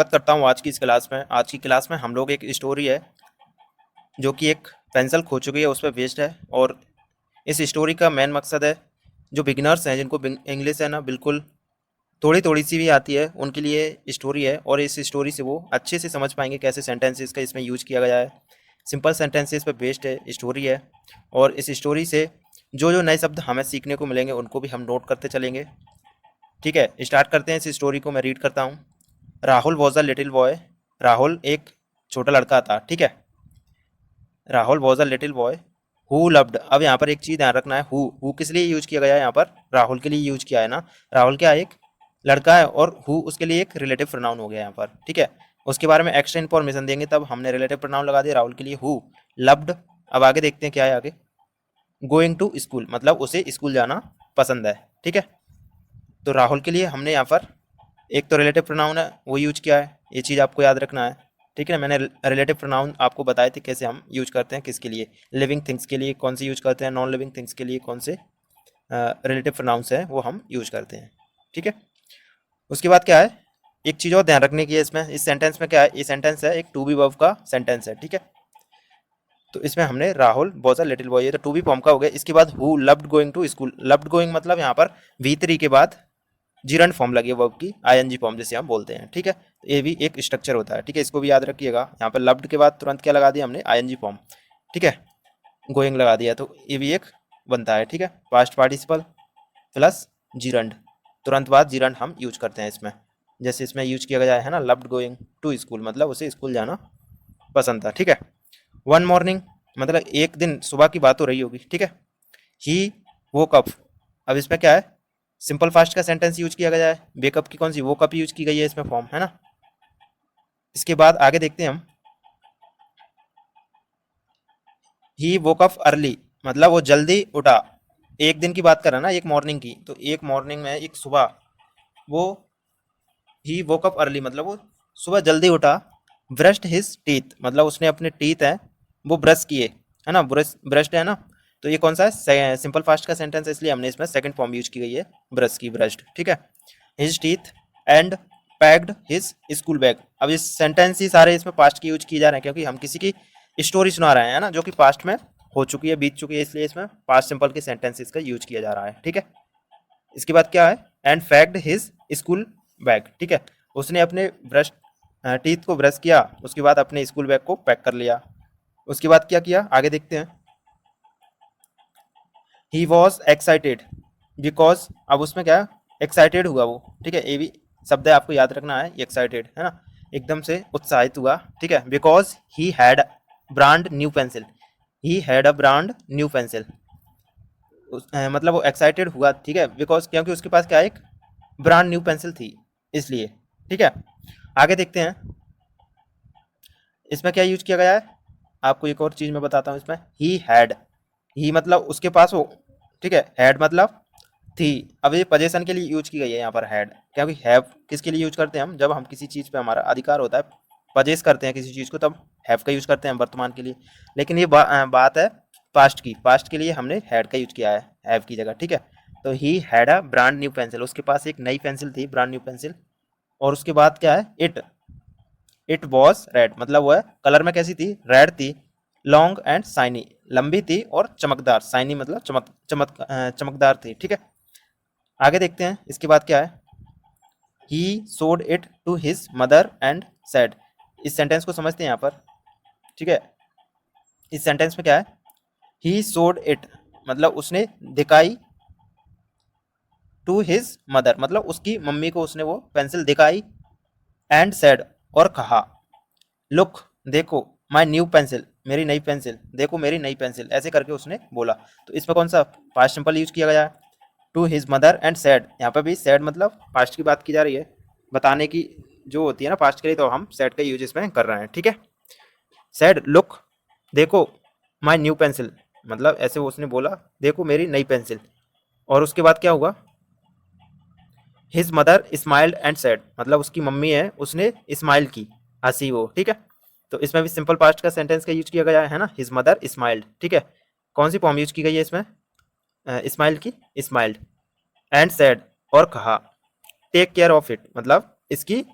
बात करता हूँ आज की इस क्लास में। आज की क्लास में हम लोग एक स्टोरी है जो कि एक पेंसिल खो चुकी है उस पर बेस्ड है। और इस स्टोरी का मेन मकसद है जो बिगिनर्स हैं, जिनको इंग्लिश है ना बिल्कुल थोड़ी थोड़ी सी भी आती है, उनके लिए स्टोरी है। और इस स्टोरी से वो अच्छे से समझ पाएंगे कैसे सेंटेंसेस का इसमें यूज किया गया है। सिंपल सेंटेंसेस पर बेस्ड है स्टोरी है। और इस स्टोरी से जो जो नए शब्द हमें सीखने को मिलेंगे उनको भी हम नोट करते चलेंगे। ठीक है, स्टार्ट करते हैं इस स्टोरी को। मैं रीड करता हूँ। Rahul was a little boy. Rahul एक छोटा लड़का था। ठीक है, Rahul was a little boy who loved. अब यहाँ पर एक चीज ध्यान रखना है, हु किस लिए यूज किया गया है, यहाँ पर राहुल के लिए यूज किया है ना। राहुल क्या एक लड़का है और हु उसके लिए एक रिलेटिव प्रोनाउन हो गया यहाँ पर। ठीक है, उसके बारे में एक्स्ट्रा इन्फॉर्मेशन देंगे तब हमने रिलेटिव प्रोनाउन लगा दिया राहुल के लिए हु लव्ड। अब आगे देखते हैं क्या है आगे। गोइंग टू स्कूल मतलब उसे स्कूल जाना पसंद है। ठीक है, तो राहुल के लिए हमने यहाँ पर एक तो रिलेटिव प्रोनाउन है वो यूज किया है, ये चीज़ आपको याद रखना है। ठीक है, मैंने रिलेटिव प्रोनाउन आपको बताए थे कैसे हम यूज करते हैं, किसके लिए, लिविंग थिंग्स के लिए कौन से यूज करते हैं, नॉन लिविंग थिंग्स के लिए कौन से रिलेटिव प्रोनाउंस है वो हम यूज करते हैं। ठीक है, उसके बाद क्या है, एक चीज़ और ध्यान रखने की है इसमें, इस सेंटेंस में क्या है, ये सेंटेंस है एक टू बी वर्ब का सेंटेंस है। ठीक है, तो इसमें हमने Rahul was a little boy, ये तो टू बी फॉर्म का हो गया। इसके बाद who loved going to school, loved going मतलब यहाँ पर V3 के बाद जीरंड फॉर्म लगी है वर्ब की, आईएनजी फॉर्म जैसे हम बोलते हैं। ठीक है, तो ये भी एक स्ट्रक्चर होता है। ठीक है, इसको भी याद रखिएगा। यहाँ पर लव्ड के बाद तुरंत क्या लगा दिया हमने, आईएनजी फॉर्म। ठीक है, गोइंग लगा दिया, तो ये भी एक बनता है। ठीक है, पास्ट पार्टिसिपल प्लस जीरंड, तुरंत बाद जीरंड हम यूज करते हैं इसमें। जैसे इसमें यूज किया गया है ना, लव्ड गोइंग टू स्कूल मतलब उसे स्कूल जाना पसंद था। ठीक है, वन मॉर्निंग मतलब एक दिन सुबह की बात हो रही होगी। ठीक है, ही वोक अप, अब इसमें क्या है, सिंपल फास्ट का सेंटेंस यूज किया गया है। वेकअप की कौन सी, वोकअप यूज की गई है इसमें फॉर्म, है ना। इसके बाद आगे देखते हैं हम, ही वोक अप अर्ली मतलब वो जल्दी उठा। एक दिन की बात कर रहा है ना, एक मॉर्निंग की, तो एक मॉर्निंग में एक सुबह वो, ही वोक अप अर्ली मतलब वो सुबह जल्दी उठा। ब्रश्ड हिज टीथ मतलब उसने अपने टीथ है वो ब्रश किए, है ना, ब्रश ब्रश्ड है ना। तो ये कौन सा है, सिंपल फास्ट का सेंटेंस है, इसलिए हमने इसमें सेकंड फॉर्म यूज की गई है, ब्रश की, ब्रश्ड। ठीक है, his teeth and packed his school bag. अब इस सेंटेंस ही सारे इसमें पास्ट की यूज किए जा रहे हैं क्योंकि हम किसी की स्टोरी सुना रहे हैं ना जो कि पास्ट में हो चुकी है, बीत चुकी है, इसलिए इसमें पास्ट सिंपल के सेंटेंसेस का यूज किया जा रहा है। ठीक है, इसके बाद क्या है, एंड फैक्ड हिज स्कूल बैग। ठीक है, उसने अपने ब्रश टीथ को ब्रश किया, उसके बाद अपने स्कूल बैग को पैक कर लिया। उसके बाद क्या किया आगे देखते हैं, ही वॉज एक्साइटेड बिकॉज, अब उसमें क्या एक्साइटेड हुआ वो। ठीक है, ये भी शब्द है आपको याद रखना है, एक्साइटेड है ना, एकदम से उत्साहित हुआ। ठीक है, because he had brand new pencil, he had a brand new pencil, मतलब वो एक्साइटेड हुआ। ठीक है, बिकॉज क्योंकि उसके पास क्या एक ब्रांड न्यू पेंसिल थी, इसलिए। ठीक है, आगे देखते हैं इसमें क्या यूज किया गया है। आपको एक और चीज मैं बताता हूँ इसमें, ही हैड, ही मतलब उसके पास हो। ठीक है, हैड मतलब थी। अब ये पोजीशन के लिए यूज की गई है यहाँ पर हैड, क्योंकि हैव किसके लिए यूज करते हैं हम, जब हम किसी चीज पे हमारा अधिकार होता है, पजेस करते हैं किसी चीज को, तब हैव का यूज करते हैं वर्तमान के लिए। लेकिन ये बात है पास्ट की, पास्ट के लिए हमने हैड का यूज किया है हैव की जगह। ठीक है, तो he had a brand new pencil, उसके पास एक नई पेंसिल थी, ब्रांड न्यू पेंसिल। और उसके बाद क्या है, इट वॉज रेड मतलब वह कलर में कैसी थी, रेड थी। लॉन्ग एंड साइनी लंबी थी और चमकदार, साइनी मतलब चमकदार थी। ठीक है, आगे देखते हैं इसके बाद क्या है, he sold it to his mother and said. इस सेंटेंस को समझते हैं यहाँ पर। ठीक है, इस सेंटेंस में क्या है, ही सोड इट मतलब उसने दिखाई, टू हिज मदर मतलब उसकी मम्मी को उसने वो पेंसिल दिखाई, एंड सेड और कहा, लुक देखो, माई न्यू पेंसिल मेरी नई पेंसिल, देखो मेरी नई पेंसिल, ऐसे करके उसने बोला। तो इसमें कौन सा पास्ट सिंपल यूज किया गया है, to his mother and said. यहाँ पे भी सैड मतलब पास्ट की बात की जा रही है, बताने की जो होती है ना पास्ट के लिए, तो हम सैड का यूज इसमें कर रहे हैं। ठीक है, सैड लुक देखो, माई न्यू पेंसिल मतलब ऐसे वो उसने बोला, देखो मेरी नई पेंसिल। और उसके बाद क्या हुआ, his mother smiled and sad मतलब उसकी मम्मी है उसने स्माइल की, हंसी वो। ठीक है, तो इसमें भी सिंपल पास्ट का सेंटेंस का यूज किया गया है ना, हिज मदर स्माइल्ड। ठीक है, कौन सी फॉर्म यूज की गई है इसमें, स्माइल की, स्माइल्ड, एंड सैड और कहा, टेक केयर ऑफ इट मतलब इसकी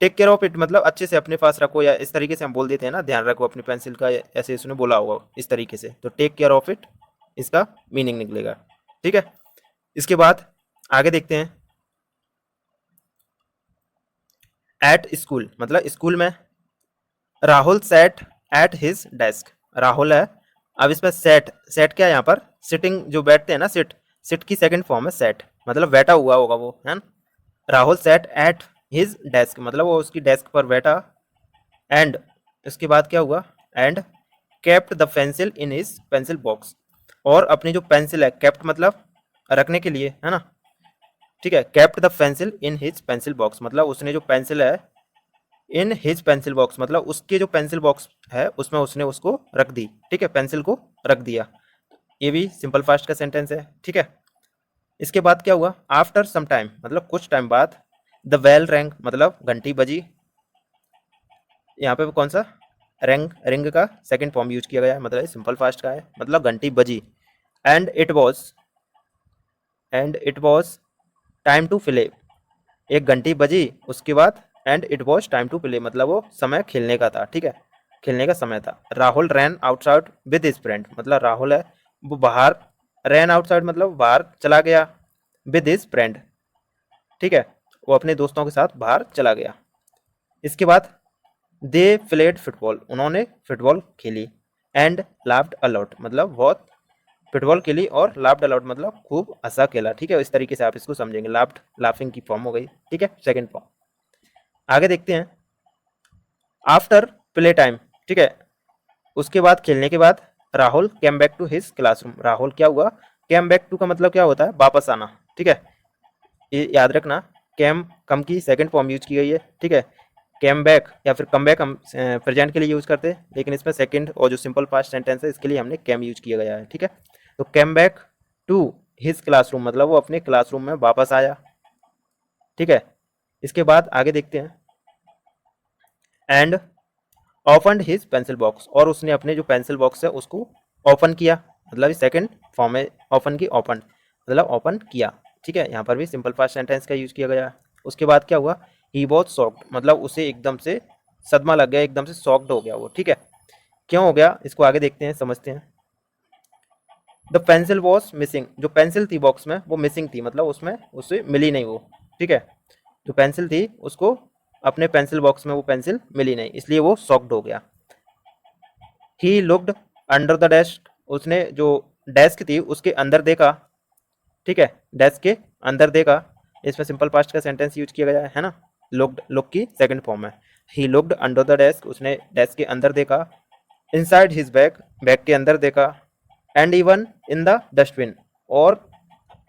टेक केयर ऑफ इट मतलब अच्छे से अपने पास रखो, या इस तरीके से हम बोल देते हैं ना, ध्यान रखो अपनी पेंसिल का, ऐसे इसने बोला होगा इस तरीके से, तो टेक केयर ऑफ इट इसका मीनिंग निकलेगा। ठीक है, इसके बाद आगे देखते हैं। एट स्कूल मतलब स्कूल में, Rahul set at his desk, Rahul है, अब इसमें सेट, सेट क्या है यहाँ पर, सिटिंग जो बैठते हैं ना, सिट, सिट की सेकंड फॉर्म है सेट, मतलब बैठा हुआ होगा वो, है ना। Rahul set at his desk मतलब वो उसकी डेस्क पर बैठा, एंड इसके बाद क्या हुआ, and kept the pencil in his pencil box, और अपनी जो पेंसिल है, केप्ट मतलब रखने के लिए, है ना। ठीक है, kept the pencil in his pencil box मतलब उसने जो पेंसिल है, इन हिज पेंसिल बॉक्स मतलब उसके जो पेंसिल बॉक्स है उसमें उसने उसको रख दी। ठीक है, पेंसिल को रख दिया, ये भी सिंपल फास्ट का सेंटेंस है। ठीक है, इसके बाद क्या हुआ, आफ्टर सम टाइम मतलब कुछ टाइम बाद, द बेल रैंग मतलब घंटी बजी, यहाँ पे कौन सा, रैंग, रिंग का सेकंड फॉर्म यूज किया गया है, मतलब सिंपल फास्ट का है, मतलब घंटी बजी, and it was, and it was time to play, एक घंटी बजी उसके बाद, and it was time to play मतलब वो समय खेलने का था। ठीक है, खेलने का समय था। राहुल रैन आउटसाइड विद हिज फ्रेंड मतलब राहुल है वो बाहर, रैन आउटसाइड मतलब बाहर चला गया, विद हिज फ्रेंड, ठीक है, वो अपने दोस्तों के साथ बाहर चला गया। इसके बाद दे प्लेड फुटबॉल, उन्होंने फुटबॉल खेली, एंड लाफ्ड अलॉट मतलब बहुत फुटबॉल खेली, और लाफ्ड अलॉट मतलब खूब हंसा खेला। ठीक है, इस तरीके से आप इसको समझेंगे, लाफ्ड लाफिंग की फॉर्म हो गई। ठीक है, सेकंड फॉर्म। आगे देखते हैं, आफ्टर प्ले टाइम, ठीक है, उसके बाद खेलने के बाद, Rahul came back to his classroom, Rahul क्या हुआ, कैम बैक टू का मतलब क्या होता है, वापस आना। ठीक है, ये याद रखना, कैम कम की सेकंड फॉर्म यूज की गई है। ठीक है, कैम बैक या फिर कम बैक हम प्रेजेंट के लिए यूज करते हैं, लेकिन इसमें सेकंड और जो सिंपल पास्ट सेंटेंस है इसके लिए हमने कैम यूज किया गया है। ठीक है, तो came back to his classroom मतलब वो अपने क्लासरूम में वापस आया। ठीक है, इसके बाद आगे देखते हैं, and open his pencil box, और उसने अपने जो पेंसिल बॉक्स है उसको ओपन किया, मतलब सेकंड फॉर्म है ओपन की, ओपन मतलब ओपन किया। ठीक है, यहाँ पर भी सिंपल पास्ट सेंटेंस का यूज किया गया है। उसके बाद क्या हुआ, ही वॉज शॉक्ड मतलब उसे एकदम से सदमा लग गया, एकदम से शॉक्ड हो गया वो। ठीक है, क्यों हो गया इसको आगे देखते हैं, समझते हैं। द पेंसिल वॉज मिसिंग, जो पेंसिल थी बॉक्स में वो मिसिंग थी, मतलब उसमें उसे मिली नहीं वो। ठीक है, जो पेंसिल थी उसको अपने पेंसिल बॉक्स में वो पेंसिल मिली नहीं, इसलिए वो शॉक्ड हो गया। He looked under the desk, उसने जो डेस्क थी उसके अंदर देखा। ठीक है, डेस्क के अंदर देखा, इसमें सिंपल पास्ट का सेंटेंस यूज किया गया है ना, लुक्ड, लुक की सेकंड फॉर्म है। He looked under the desk, उसने डेस्क के अंदर देखा, इनसाइड हिज बैग, बैग के अंदर देखा, and even in the dustbin, और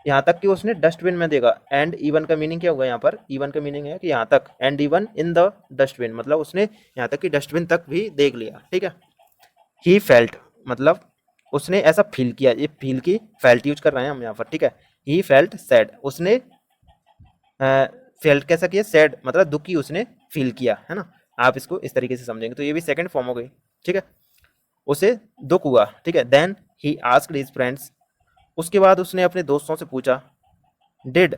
यहाँ तक कि उसने डस्टबिन में देखा। एंड इवन का मीनिंग क्या होगा यहाँ पर, इवन का मीनिंग है कि यहाँ तक, and even in the dustbin मतलब उसने यहाँ तक कि डस्टबिन तक भी देख लिया। ठीक है, ही फेल्ट मतलब उसने ऐसा फील किया, ये फील की फेल्ट यूज कर रहे हैं हम यहाँ पर। ठीक है, ही फेल्ट सैड, उसने फेल्ट कैसा किया, सैड मतलब दुखी उसने फील किया, है ना। आप इसको इस तरीके से समझेंगे, तो ये भी सेकंड फॉर्म हो गई। ठीक है, उसे दुख हुआ। ठीक है, then he asked his friends, उसके बाद उसने अपने दोस्तों से पूछा, did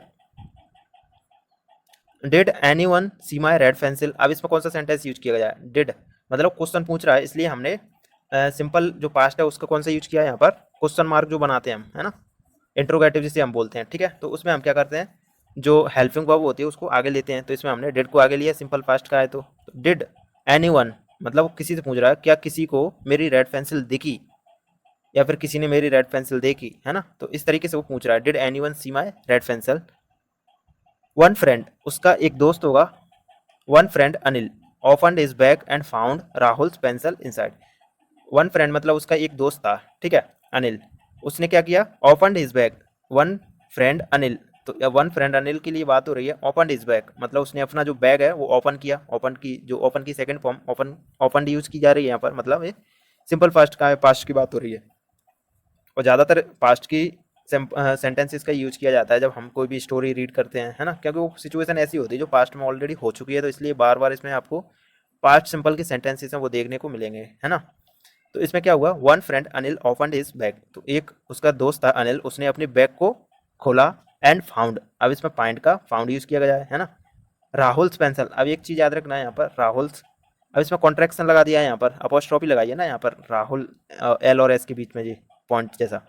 did anyone see my red pencil, अब इसमें कौन सा सेंटेंस यूज किया गया है, डिड मतलब क्वेश्चन पूछ रहा है, इसलिए हमने सिंपल जो पास्ट है उसका कौन सा यूज किया है यहाँ पर, क्वेश्चन मार्क जो बनाते हैं हम, है ना, इंट्रोगेटिव जिसे हम बोलते हैं। ठीक है, तो उसमें हम क्या करते हैं, जो हेल्पिंग वर्ब होती है उसको आगे लेते हैं, तो इसमें हमने डिड को आगे लिया, सिंपल पास्ट का है तो डिड एनी वन मतलब वो किसी से पूछ रहा है, क्या किसी को मेरी रेड पेंसिल दिखी, या फिर किसी ने मेरी रेड पेंसिल देखी, है ना, तो इस तरीके से वो पूछ रहा है, did anyone see my red pencil. One friend उसका एक दोस्त होगा, one friend Anil opened his bag and found Rahul's pencil inside, one friend मतलब उसका एक दोस्त था। ठीक है, अनिल, उसने क्या किया, opened his bag, one friend Anil, तो वन फ्रेंड अनिल के लिए बात हो रही है, ओपन्ड हिज बैग मतलब उसने अपना जो बैग है वो ओपन किया, ओपन की जो ओपन की second form open, open use की जा रही है यहाँ पर, मतलब ये सिंपल पास्ट का पास्ट की बात हो रही है, और ज़्यादातर पास्ट की सेंटेंसेस का यूज किया जाता है जब हम कोई भी स्टोरी रीड करते हैं, है ना, क्योंकि वो सिचुएशन ऐसी होती है जो पास्ट में ऑलरेडी हो चुकी है, तो इसलिए बार बार इसमें आपको पास्ट सिंपल के सेंटेंसेस हैं वो देखने को मिलेंगे, है ना। तो इसमें क्या हुआ, one friend Anil opened his bag, तो एक उसका दोस्त था अनिल, उसने अपने बैग को खोला, एंड फाउंड, अब इसमें फाइंड का फाउंड यूज किया गया है ना, राहुल्स पेंसिल। अब एक चीज़ याद रखना है यहाँ पर, राहुल्स। अब इसमें कॉन्ट्रैक्शन लगा दिया है, यहाँ पर अपॉस्ट्रोफी लगाई है ना यहाँ पर, राहुल एल और एस के बीच में जी पॉइंट जैसा,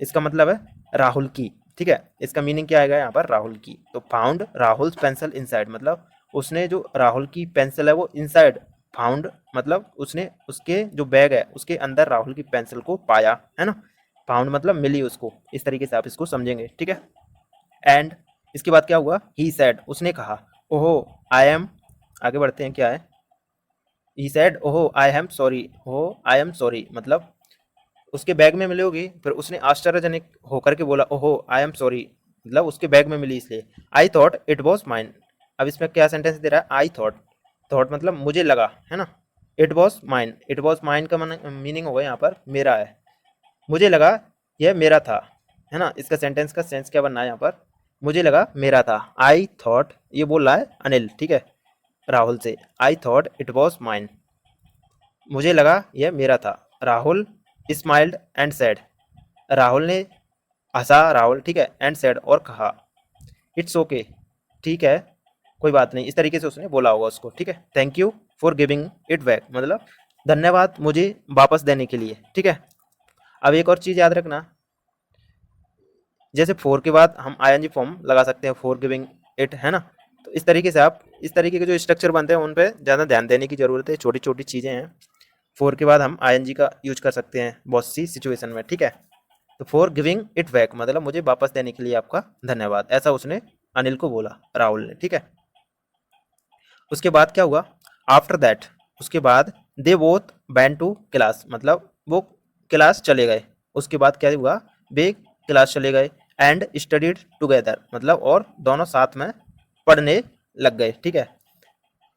इसका मतलब है राहुल की। ठीक है, इसका मीनिंग क्या आएगा यहाँ पर, राहुल की। तो फाउंड राहुल्स पेंसिल इनसाइड, मतलब उसने जो राहुल की पेंसिल है वो इनसाइड, फाउंड मतलब उसने उसके जो बैग है उसके अंदर राहुल की पेंसिल को पाया, है ना। फाउंड मतलब मिली उसको, इस तरीके से आप इसको समझेंगे। ठीक है, एंड इसके बाद क्या हुआ, ही सैड, उसने कहा, ओहो आई एम, आगे बढ़ते हैं, क्या है, ही सैड ओहो आई एम सॉरी, ओहो आई एम सॉरी मतलब उसके बैग में मिली होगी, फिर उसने आश्चर्यजनक होकर के बोला ओहो आई एम सॉरी, मतलब उसके बैग में मिली इसलिए। I thought it was mine. अब इसमें क्या सेंटेंस दे रहा है, आई थॉट, थॉट मतलब मुझे लगा, है ना। It was mine, it was mine का मीनिंग होगा यहाँ पर मेरा है, मुझे लगा यह मेरा था, है ना। इसका सेंटेंस का सेंस क्या बनना है यहाँ पर, मुझे लगा मेरा था। आई थॉट, ये बोल रहा है अनिल, ठीक है, राहुल से, I thought it was mine, मुझे लगा यह मेरा था। Rahul smiled and said, Rahul ने हंसा, राहुल, ठीक है, एंड सेड और कहा, इट्स ओके, ठीक है, कोई बात नहीं, इस तरीके से उसने बोला होगा उसको। ठीक है, thank you for giving it back, मतलब धन्यवाद मुझे वापस देने के लिए। ठीक है, अब एक और चीज़ याद रखना, जैसे फोर के बाद हम आईएनजी फॉर्म लगा सकते हैं, फॉर गिविंग इट, है ना। तो इस तरीके से आप, इस तरीके के जो स्ट्रक्चर बनते हैं उन पे ज़्यादा ध्यान देने की ज़रूरत है, छोटी छोटी चीज़ें हैं। फोर के बाद हम आईएनजी का यूज कर सकते हैं बहुत सी सिचुएशन में। ठीक है, तो फॉर गिविंग इट बैक मतलब मुझे वापस देने के लिए आपका धन्यवाद, ऐसा उसने अनिल को बोला, राहुल ने। ठीक है, उसके बाद क्या हुआ, आफ्टर दैट, उसके बाद दे बोथ बैन टू क्लास, मतलब वो क्लास चले गए। उसके बाद क्या हुआ, वे क्लास चले गए, एंड स्टडीड टुगेदर मतलब और दोनों साथ में पढ़ने लग गए। ठीक है,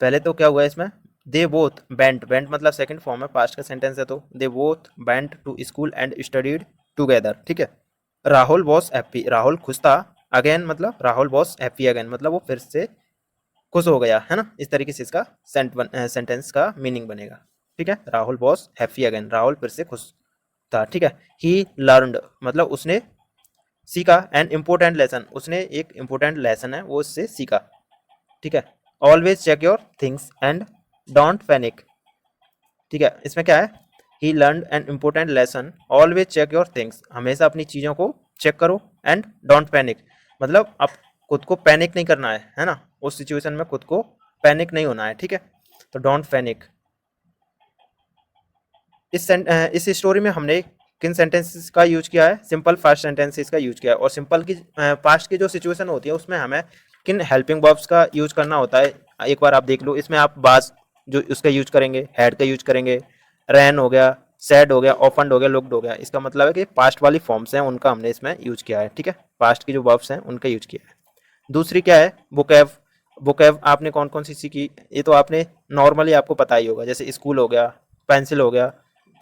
पहले तो क्या हुआ इसमें, दे बोथ बेंट, बेंट मतलब सेकंड फॉर्म है, पास्ट का सेंटेंस है, तो they both went to school and studied together. ठीक है, राहुल वॉज हैप्पी, राहुल खुश था, अगेन मतलब राहुल वॉज हैप्पी अगेन मतलब वो फिर से खुश हो गया, है ना। इस तरीके से इसका सेंटेंस का मीनिंग बनेगा। ठीक है, Rahul was happy again, Rahul फिर से खुश था। ठीक है, ही लर्नड मतलब उसने सीखा, एन इम्पोर्टेंट लेसन, उसने एक इम्पोर्टेंट लेसन है वो उससे सीखा। ठीक है, always check your things and don't panic. ठीक है, इसमें क्या है, he learn an important lesson, always check your things, हमेशा अपनी चीज़ों को चेक करो, एंड डोंट पैनिक मतलब आप खुद को पैनिक नहीं करना है ना, उस सिचुएशन में खुद को पैनिक नहीं होना है। ठीक है, तो डोंट पैनिक। इस स्टोरी में हमने किन सेंटेंसेस का यूज किया है, सिंपल फास्ट सेंटेंसेस का यूज किया है, और सिंपल की पास्ट की जो सिचुएशन होती है उसमें हमें किन हेल्पिंग वर्ब्स का यूज करना होता है, एक बार आप देख लो। इसमें आप बाज जो उसका यूज करेंगे, हैड का यूज करेंगे, रैन हो गया, सैड हो गया, ओपनड हो गया, लुक्ड हो गया, इसका मतलब है कि पास्ट वाली फॉर्म्स हैं उनका हमने इसमें यूज किया है। ठीक है, पास्ट की जो वर्ब्स हैं उनका यूज किया है। दूसरी क्या है, वोकैब। वोकैब आपने कौन कौन सी सीखी, ये तो आपने नॉर्मली आपको पता ही होगा, जैसे स्कूल हो गया, पेंसिल हो गया,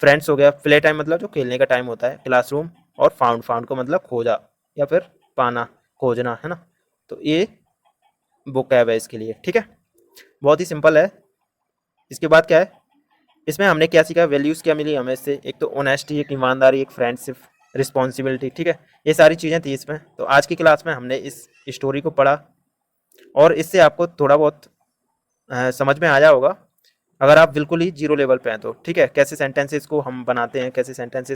फ्रेंड्स हो गया, प्ले टाइम मतलब जो खेलने का टाइम होता है, क्लासरूम, और फाउंड, फाउंड को मतलब खोजा या फिर पाना, खोजना, है ना। तो ये वोकैब है इसके लिए। ठीक है, बहुत ही सिंपल है। इसके बाद क्या है, इसमें हमने क्या सीखा, वैल्यूज़ क्या मिली हमें इससे, एक तो ऑनेस्टी, एक ईमानदारी, एक फ्रेंडशिप, रिस्पॉन्सिबिलिटी। ठीक है, ये सारी चीज़ें थी इसमें। तो आज की क्लास में हमने इस स्टोरी को पढ़ा, और इससे आपको थोड़ा बहुत समझ में आया होगा, अगर आप बिल्कुल ही जीरो लेवल पे हैं तो। ठीक है, कैसे सेंटेंसेस को हम बनाते हैं, कैसे सेंटेंसेस